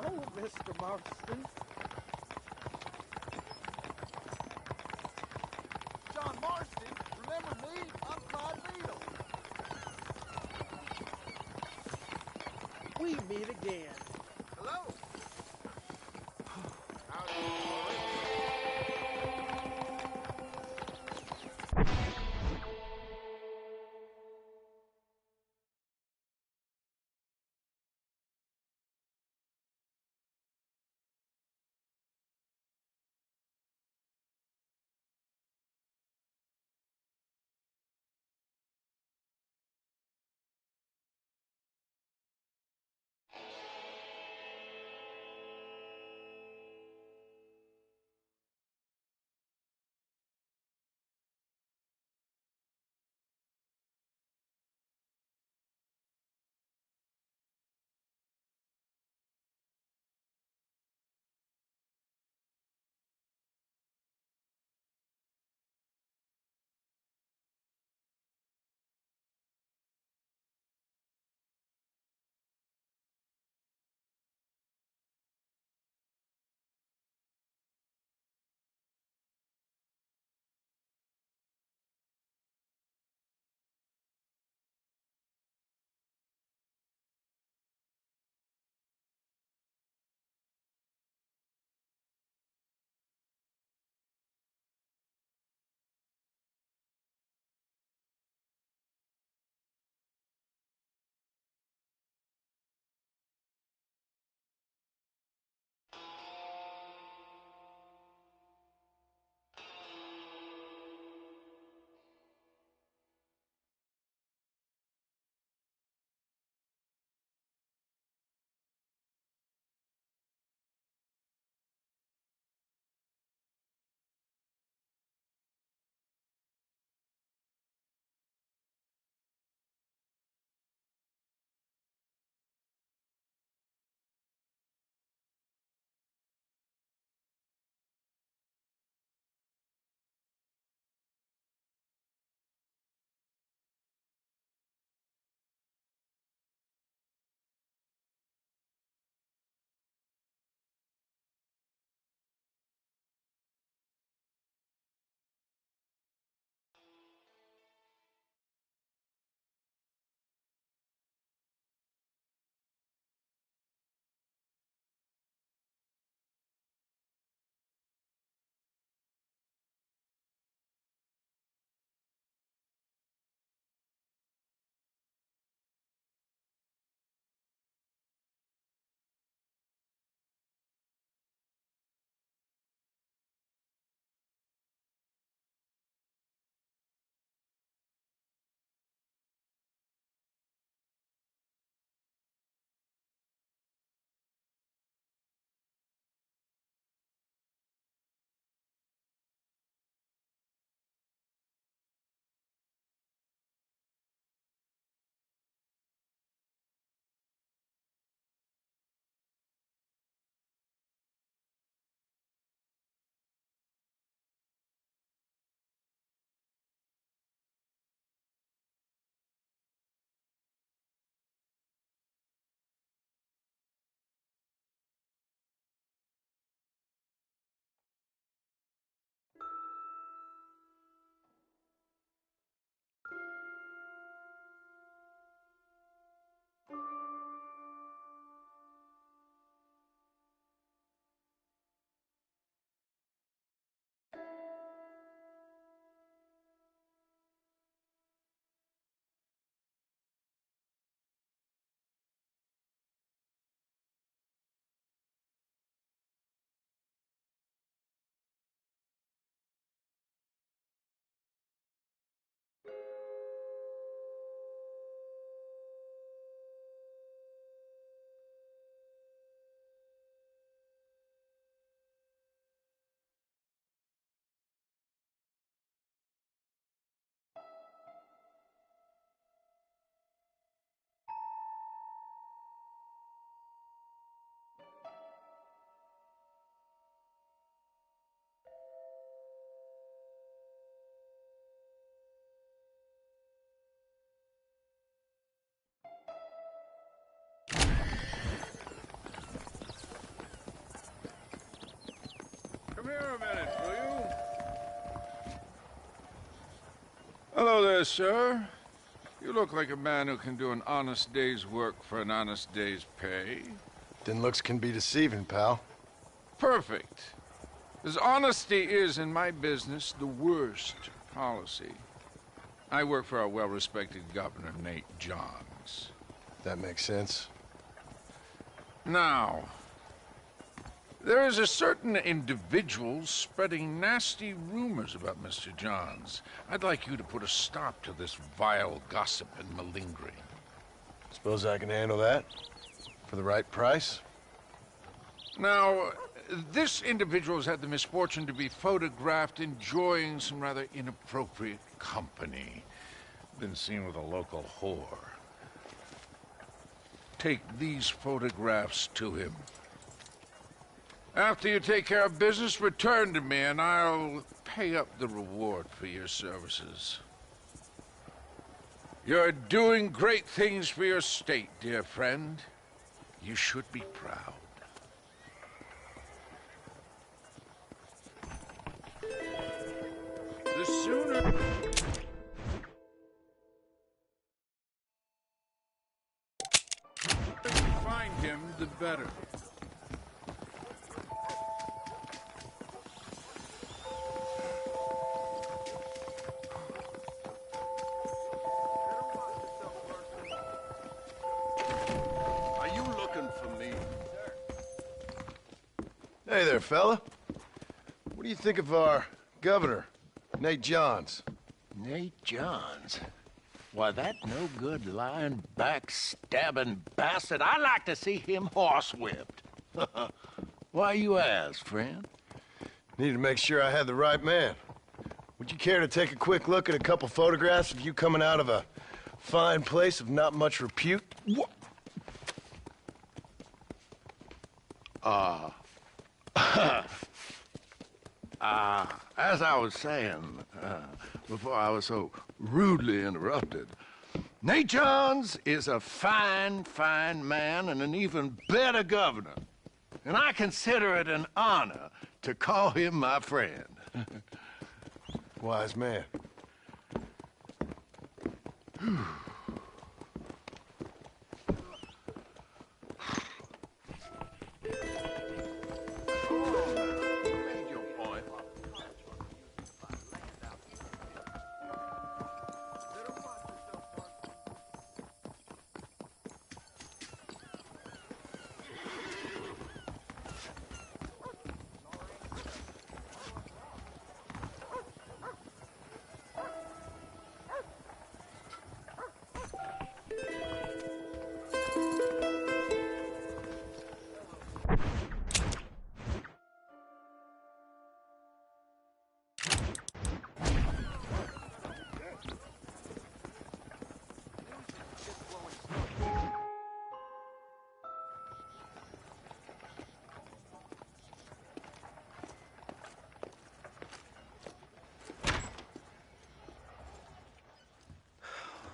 Hello, Mr. Marston. John Marston, remember me? I'm Clyde Beadle. We meet again. Hello. Howdy. here a minute, will you? Hello there, sir. You look like a man who can do an honest day's work for an honest day's pay. Then looks can be deceiving, pal. Perfect. As honesty is, in my business, the worst policy. I work for our well-respected governor, Nate Johns. That makes sense. Now, there is a certain individual spreading nasty rumors about Mr. Johns. I'd like you to put a stop to this vile gossip and malingering. Suppose I can handle that? For the right price? Now, this individual has had the misfortune to be photographed enjoying some rather inappropriate company. Been seen with a local whore. Take these photographs to him. After you take care of business, return to me and I'll pay up the reward for your services. You're doing great things for your state, dear friend. You should be proud. The sooner we find him, the better. Are you looking for me? Hey there, fella. What do you think of our governor, Nate Johns? Nate Johns? Why, that no-good, lying, backstabbing bastard, I'd like to see him horsewhipped. Why you ask, friend? Needed to make sure I had the right man. Would you care to take a quick look at a couple photographs of you coming out of a fine place of not much repute? As I was saying, before I was so rudely interrupted, Nate Johns is a fine, fine man and an even better governor. And I consider it an honor to call him my friend. Wise man.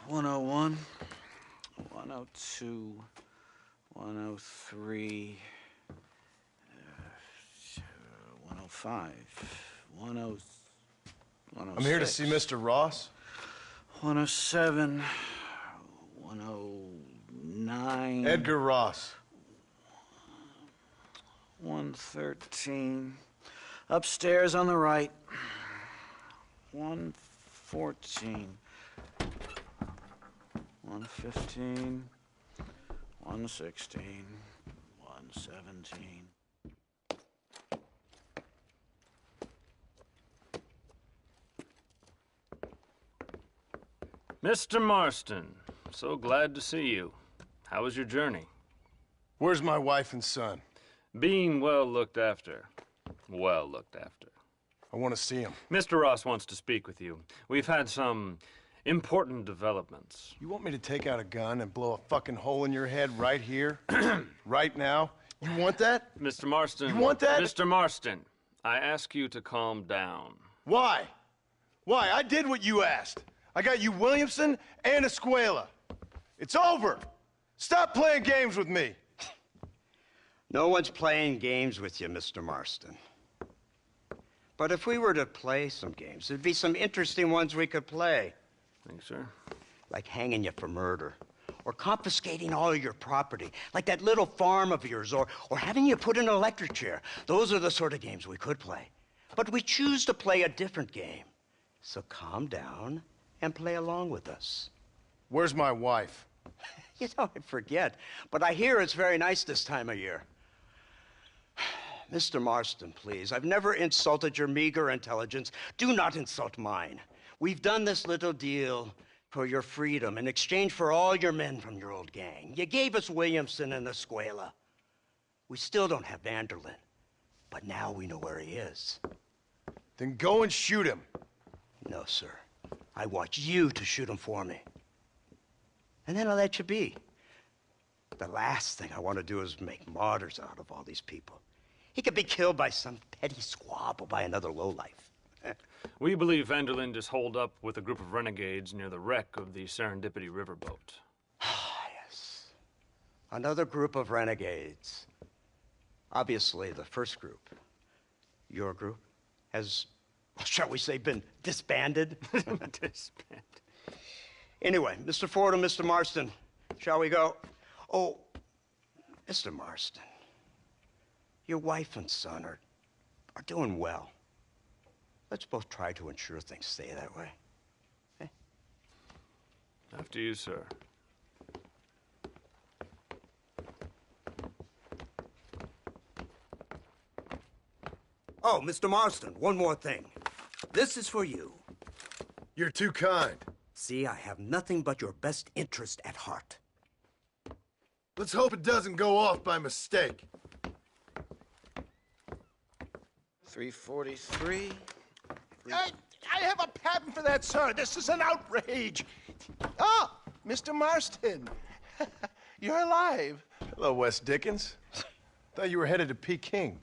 "101, 102, 103, 105, 106. I'm here to see Mr. Ross. 107, 109. Edgar Ross. 113. Upstairs on the right. 114. 115. 116. 117. Mr. Marston, so glad to see you. How was your journey? Where's my wife and son? Being well looked after. Well looked after. I want to see him. Mr. Ross wants to speak with you. We've had some important developments. You want me to take out a gun and blow a fucking hole in your head right here? Right now? You want that? Mr. Marston. You want that? Mr. Marston, I ask you to calm down. Why? Why? I did what you asked. I got you Williamson and Escuela. It's over. Stop playing games with me. No one's playing games with you, Mr. Marston. But if we were to play some games, there'd be some interesting ones we could play. Thanks, sir. Like hanging you for murder, or confiscating all of your property, like that little farm of yours, or having you put in an electric chair. Those are the sort of games we could play. But we choose to play a different game. So calm down and play along with us. Where's my wife? You know, I forget, but I hear it's very nice this time of year. Mr. Marston, please, I've never insulted your meager intelligence. Do not insult mine. We've done this little deal for your freedom in exchange for all your men from your old gang. You gave us Williamson and Escuela. We still don't have Vanderlyn, but now we know where he is. Then go and shoot him. No, sir. I want you to shoot him for me. And then I'll let you be. The last thing I want to do is make martyrs out of all these people. He could be killed by some petty squabble by another lowlife. We believe Vanderlyn is holed up with a group of renegades near the wreck of the Serendipity riverboat. Yes. Another group of renegades. Obviously, the first group, your group, has, shall we say, been disbanded? Disbanded. Anyway, Mr. Ford and Mr. Marston, shall we go? Oh, Mr. Marston, your wife and son are doing well. Let's both try to ensure things stay that way. Okay? After you, sir. Oh, Mr. Marston, one more thing. This is for you. You're too kind. See, I have nothing but your best interest at heart. Let's hope it doesn't go off by mistake. 343. I have a patent for that, sir. This is an outrage. Oh, Mr. Marston. You're alive. Hello, Wes Dickens. Thought you were headed to Peking.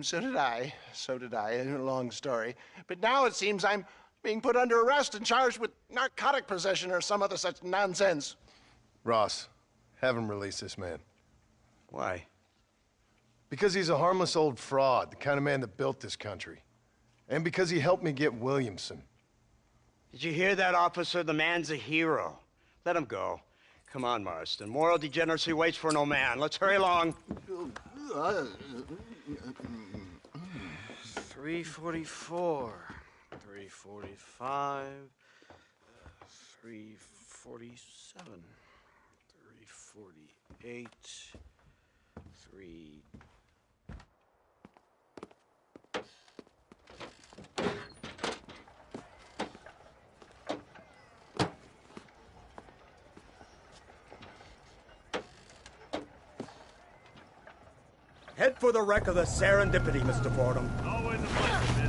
So did I. So did I. A long story. But now it seems I'm being put under arrest and charged with narcotic possession or some other such nonsense. Ross, have him release this man. Why? Because he's a harmless old fraud, the kind of man that built this country. And because he helped me get Williamson. Did you hear that, officer? The man's a hero. Let him go. Come on, Marston. Moral degeneracy waits for no man. Let's hurry along. 344. 345. 347. 348. 3... Head for the wreck of the Serendipity, Mr. Fordham. Always a pleasure,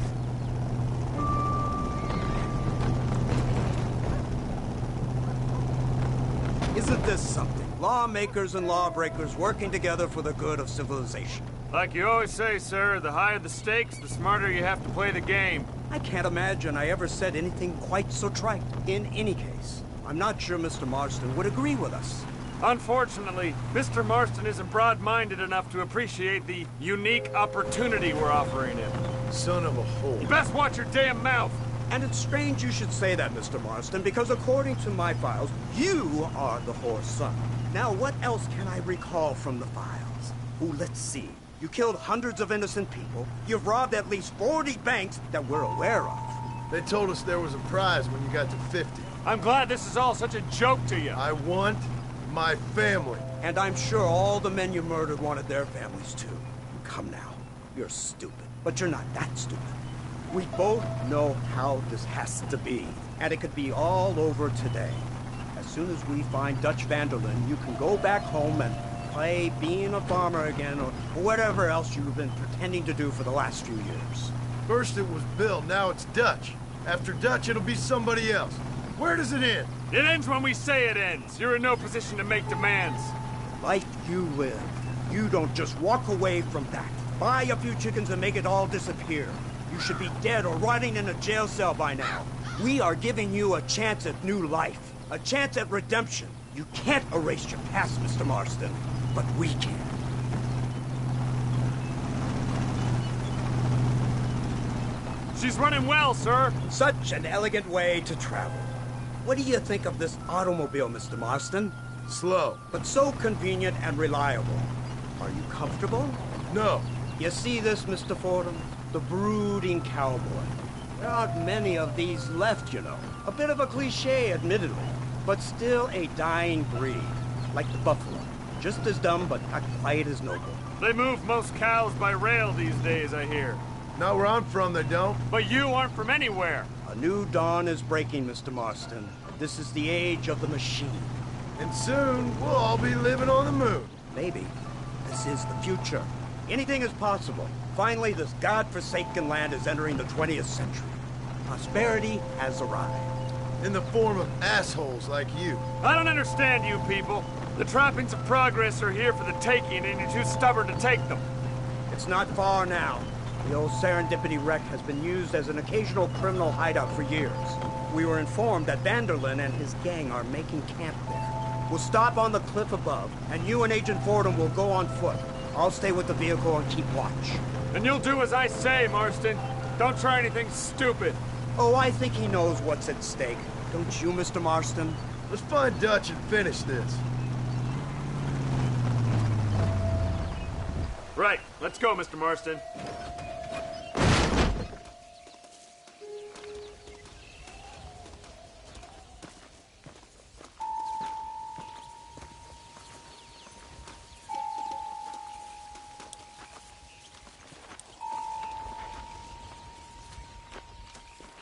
miss. Isn't this something? Lawmakers and lawbreakers working together for the good of civilization. Like you always say, sir, the higher the stakes, the smarter you have to play the game. I can't imagine I ever said anything quite so trite. In any case, I'm not sure Mr. Marston would agree with us. Unfortunately, Mr. Marston isn't broad-minded enough to appreciate the unique opportunity we're offering him. Son of a whore. You best watch your damn mouth! And it's strange you should say that, Mr. Marston, because according to my files, you are the whore's son. Now, what else can I recall from the files? Oh, let's see. You killed hundreds of innocent people. You've robbed at least 40 banks that we're aware of. They told us there was a prize when you got to 50. I'm glad this is all such a joke to you. I want my family. And I'm sure all the men you murdered wanted their families too. Come now. You're stupid, but you're not that stupid. We both know how this has to be, and it could be all over today. As soon as we find Dutch Vanderlyn, you can go back home and play being a farmer again, or whatever else you've been pretending to do for the last few years. First it was Bill, now it's Dutch. After Dutch, it'll be somebody else. Where does it end? It ends when we say it ends. You're in no position to make demands. Life you live. You don't just walk away from that. Buy a few chickens and make it all disappear. You should be dead or rotting in a jail cell by now. We are giving you a chance at new life. A chance at redemption. You can't erase your past, Mr. Marston. But we can. She's running well, sir. Such an elegant way to travel. What do you think of this automobile, Mr. Marston? Slow. But so convenient and reliable. Are you comfortable? No. You see this, Mr. Fordham? The brooding cowboy. There aren't many of these left, you know. A bit of a cliche, admittedly, but still a dying breed. Like the buffalo. Just as dumb, but not quite as noble. They move most cows by rail these days, I hear. Not where I'm from, they don't. But you aren't from anywhere. A new dawn is breaking, Mr. Marston. This is the age of the machine. And soon, we'll all be living on the moon. Maybe. This is the future. Anything is possible. Finally, this godforsaken land is entering the 20th century. Prosperity has arrived. In the form of assholes like you. I don't understand you people. The trappings of progress are here for the taking, and you're too stubborn to take them. It's not far now. The old Serendipity wreck has been used as an occasional criminal hideout for years. We were informed that Vanderlyn and his gang are making camp there. We'll stop on the cliff above, and you and Agent Fordham will go on foot. I'll stay with the vehicle and keep watch. And you'll do as I say, Marston. Don't try anything stupid. Oh, I think he knows what's at stake. Don't you, Mr. Marston? Let's find Dutch and finish this. Right, let's go, Mr. Marston.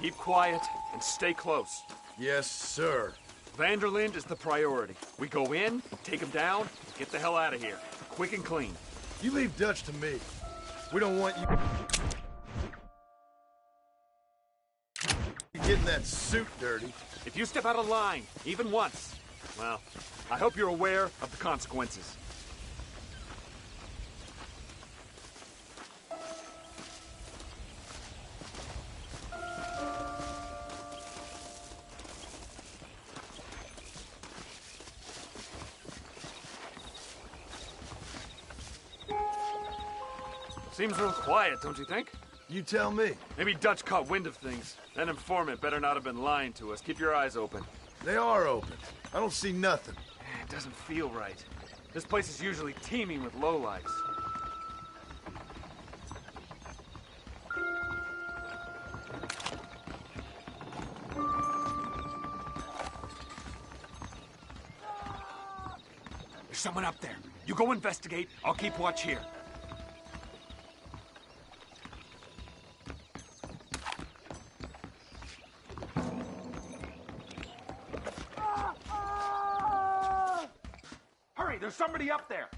Keep quiet and stay close. Yes, sir. Vanderlyn is the priority. We go in, take him down, get the hell out of here. Quick and clean. You leave Dutch to me. We don't want you getting that suit dirty. If you step out of line, even once, well, I hope you're aware of the consequences. Seems real quiet, don't you think? You tell me. Maybe Dutch caught wind of things. That informant better not have been lying to us. Keep your eyes open. They are open. I don't see nothing. It doesn't feel right. This place is usually teeming with lowlifes. There's someone up there. You go investigate. I'll keep watch here. There's somebody up there.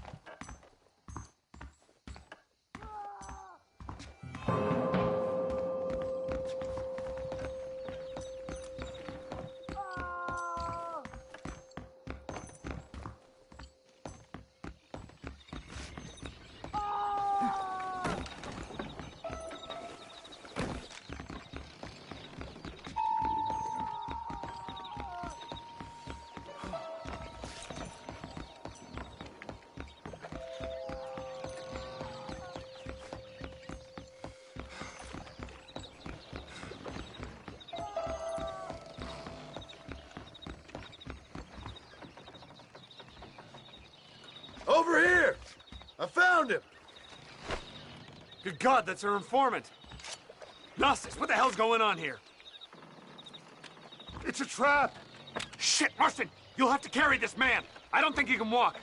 Over here! I found him! Good God, that's our informant. Gnostics, what the hell's going on here? It's a trap! Shit, Marston! You'll have to carry this man! I don't think he can walk.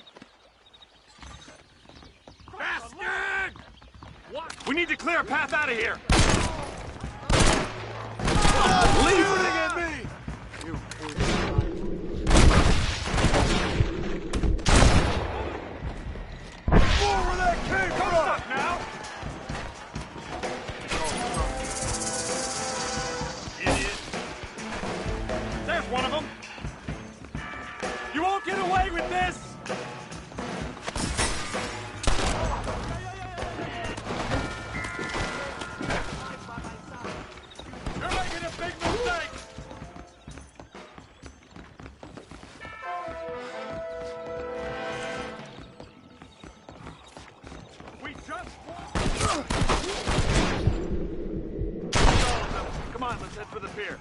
Bastard! What? We need to clear a path out of here! Shooting at me! Forward that kid! Come on! Up now! Idiot. There's one of them! You won't get away with this! You're making a big mistake! We just on, let's head for the pier.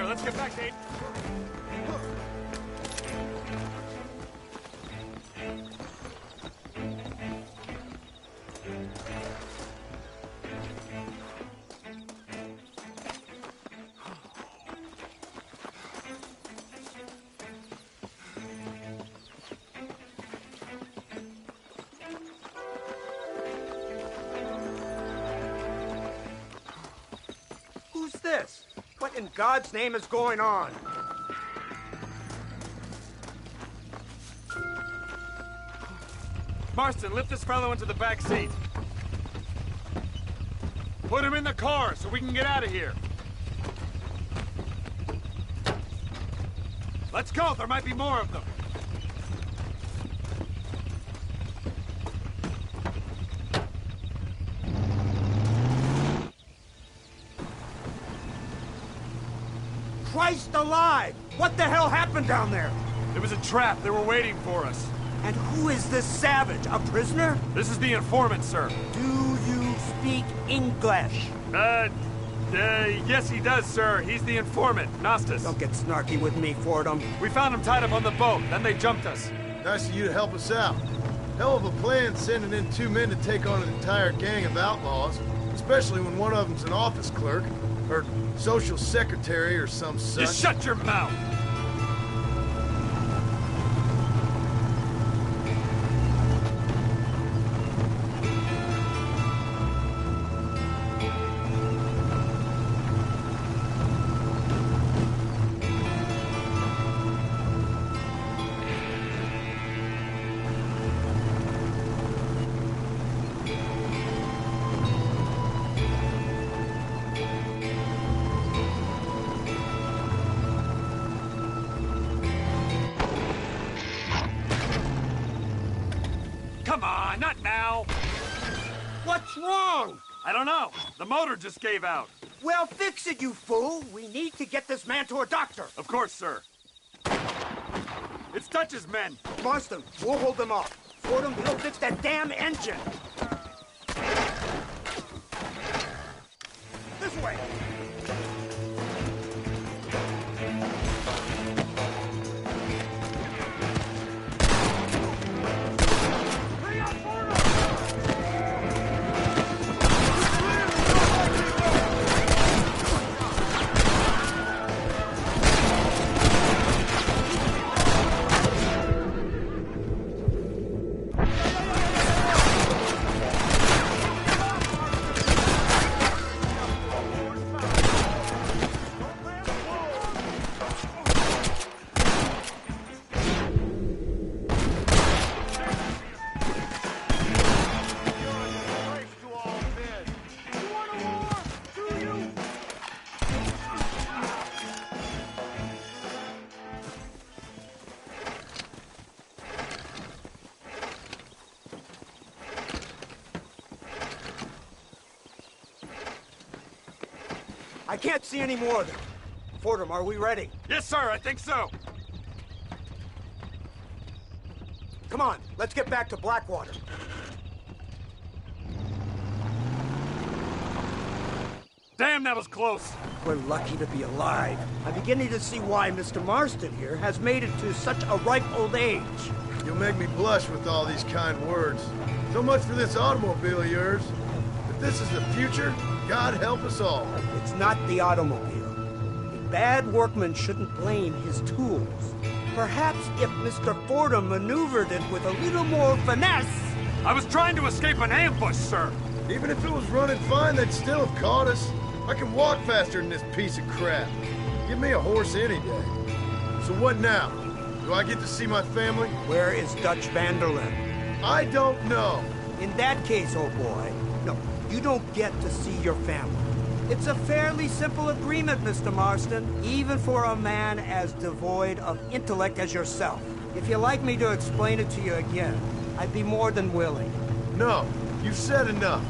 Let's get back to 8. Who's this? What in God's name is going on? Marston, lift this fellow into the back seat. Put him in the car so we can get out of here. Let's go, there might be more of them. Christ alive! What the hell happened down there? It was a trap. They were waiting for us. And who is this savage? A prisoner? This is the informant, sir. Do you speak English? Yes he does, sir. He's the informant, Nostos. Don't get snarky with me, Fordham. We found him tied up on the boat, then they jumped us. Nice of you to help us out. Hell of a plan sending in 2 men to take on an entire gang of outlaws, especially when one of them's an office clerk, or social secretary or some such. Just shut your mouth! Come on, not now! What's wrong? I don't know. The motor just gave out. Well, fix it, you fool. We need to get this man to a doctor. Of course, sir. It's Dutch's men. Marston, we'll hold them off. Fordham, he'll fix that damn engine. This way. can't see any more of them. Fordham, are we ready? Yes, sir, I think so. Come on, let's get back to Blackwater. Damn, that was close. We're lucky to be alive. I'm beginning to see why Mr. Marston here has made it to such a ripe old age. You'll make me blush with all these kind words. So much for this automobile of yours. If this is the future, God help us all. It's not the automobile. A bad workman shouldn't blame his tools. Perhaps if Mr. Fordham maneuvered it with a little more finesse... I was trying to escape an ambush, sir. Even if it was running fine, they'd still have caught us. I can walk faster than this piece of crap. Give me a horse any day. So what now? Do I get to see my family? Where is Dutch Vanderlyn? I don't know. In that case, oh boy, no, you don't get to see your family. It's a fairly simple agreement, Mr. Marston, even for a man as devoid of intellect as yourself. If you'd like me to explain it to you again, I'd be more than willing. No, you've said enough.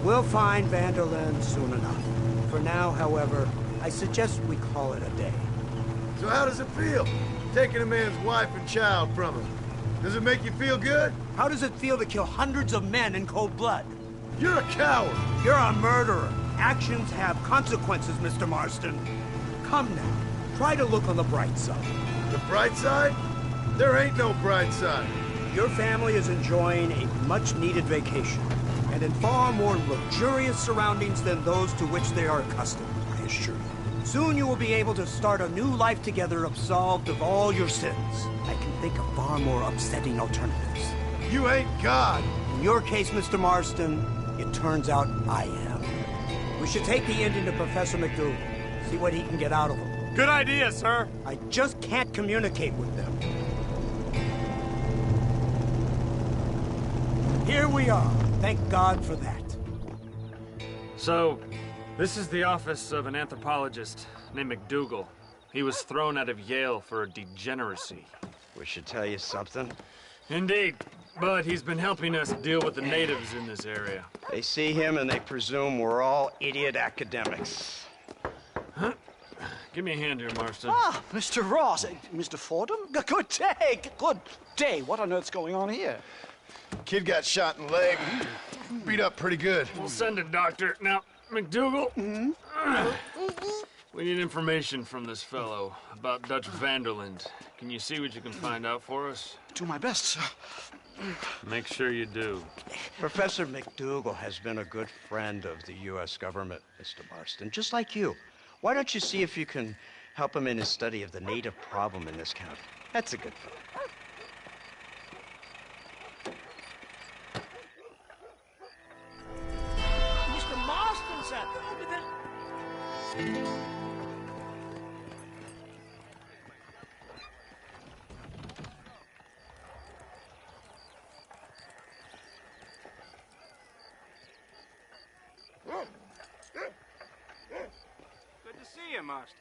We'll find Vanderlyn soon enough. For now, however, I suggest we call it a day. So how does it feel, taking a man's wife and child from him? Does it make you feel good? How does it feel to kill hundreds of men in cold blood? You're a coward. You're a murderer. Actions have consequences, Mr. Marston. Come now, try to look on the bright side. The bright side? There ain't no bright side. Your family is enjoying a much-needed vacation, and in far more luxurious surroundings than those to which they are accustomed, I assure you. Soon you will be able to start a new life together absolved of all your sins. I can think of far more upsetting alternatives. You ain't God. In your case, Mr. Marston, it turns out I am. We should take the Indian to Professor McDougal, see what he can get out of him. Good idea, sir. I just can't communicate with them. Here we are. Thank God for that. So, this is the office of an anthropologist named McDougal. He was thrown out of Yale for a degeneracy. We should tell you something. Indeed, but he's been helping us deal with the natives in this area. They see him and they presume we're all idiot academics. Give me a hand here, Marston. Ah, Mr. Ross. Mr. Fordham? Good day. Good day. What on earth's going on here? Kid got shot in the leg. Beat up pretty good. We'll send a doctor. Now, McDougal, we need information from this fellow about Dutch Vanderlyn. Can you see what you can find out for us? Do my best, sir. Make sure you do. Professor McDougal has been a good friend of the U.S. government, Mr. Marston, just like you. Why don't you see if you can help him in his study of the native problem in this county? That's a good fellow. Mr. Marston, sir. Good to see you, Marston.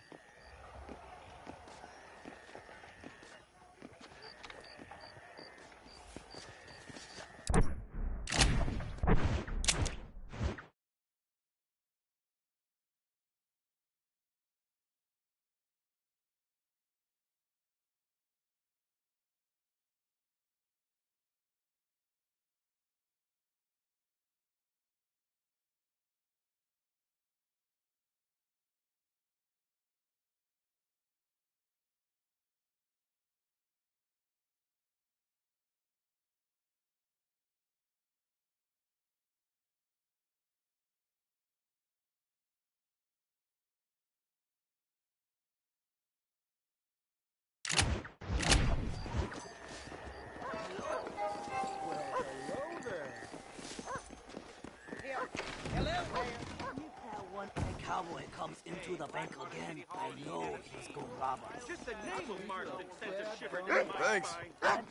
Cowboy comes into the bank again, I know he's gonna rob us. Just the name of Marston sent a shiver down my Thanks. spine.